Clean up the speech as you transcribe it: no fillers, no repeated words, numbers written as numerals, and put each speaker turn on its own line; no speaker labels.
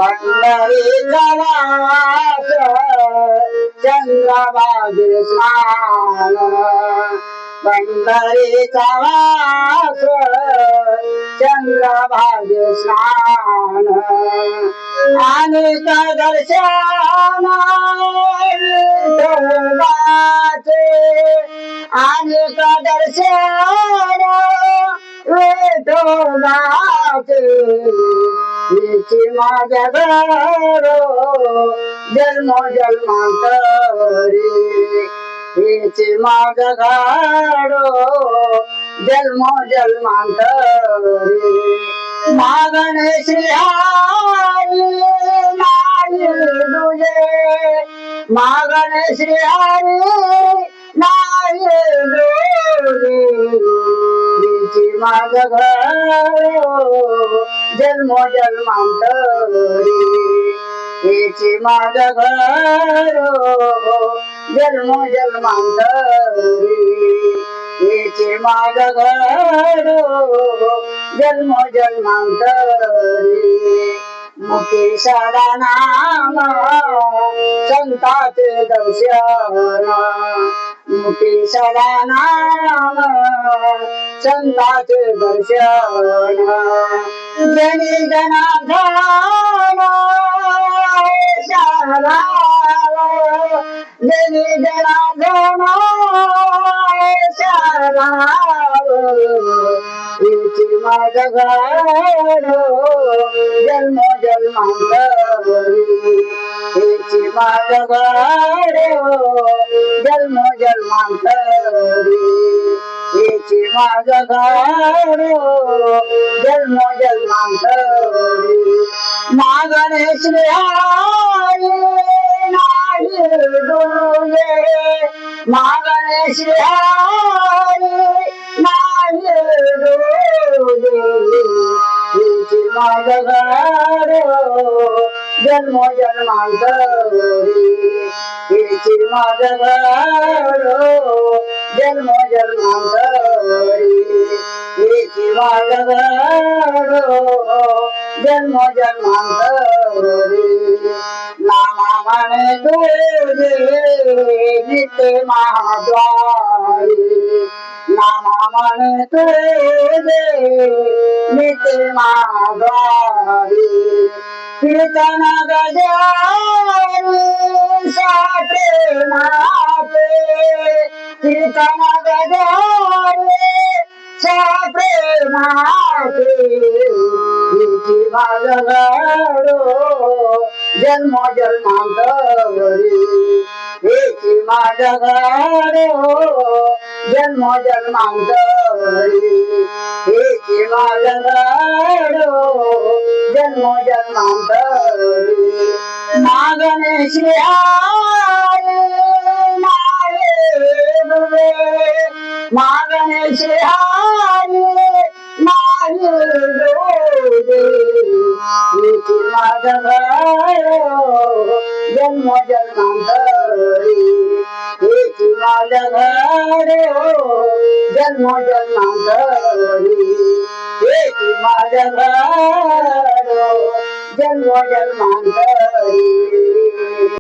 पंढरीचा वास चंद्रभागे स्नान पंढरीचा वास चंद्रभागे स्नान आणि दर्शन विठोबाचे आणि दर्शन विठोबाचे हिची माझ्या घर जन्मोजन्मांतरी हिची माझ्या घर जन्मोजन्मांतरी मागणे श्रीहरी नाही तुझे मागणे श्रीहरी नाही तुझे हिची माझं घर जन्मोजन्मांतरी हिची माझं घर जन्मोजन्मांतरी हिची माझं घर जन्मोजन्मांतरी मुखी सदा नाम संताचे दर्शन मुखी सदा नाम संताचे दर्शन जनी जनार्दन जनी जनार्दन हिची माझं घर जन्मोजन्मांतरी हिची माझं घर जन्मोजन्मांतरी हिची माझं घर जन्मोजन्मांतरी मागणे श्रीहरी नाही तुझे मागणे श्रीहरी नाही तुझे हिची माझं घर जन्मोजन्मांतरी हिची माझं घर जन्मोजन्मांतरी हिची माझं घर जन्मोजन्मांतरी नामा म्हणे तुझे नित्य महाद्वारी नामा म्हणे तुझे नित्य महाद्वारी कीर्तन गजारी साठे नाते कीर्तन गजारी साठे नाते हिची माझं घर जन्मोजन्मांतरी हिची माझं घर जन्मोजन्मांतरी हिची माझं घर जन्मोजन्मांतरी मागणे श्रीहरी नाही तुझे मागणे श्रीहरी नाही तुझे हिची माझं घर जन्मोजन्मांतरी हिची माझं घर जन्मोजन्मांतरी हिची माझं घर जन्मोजन्मांतरी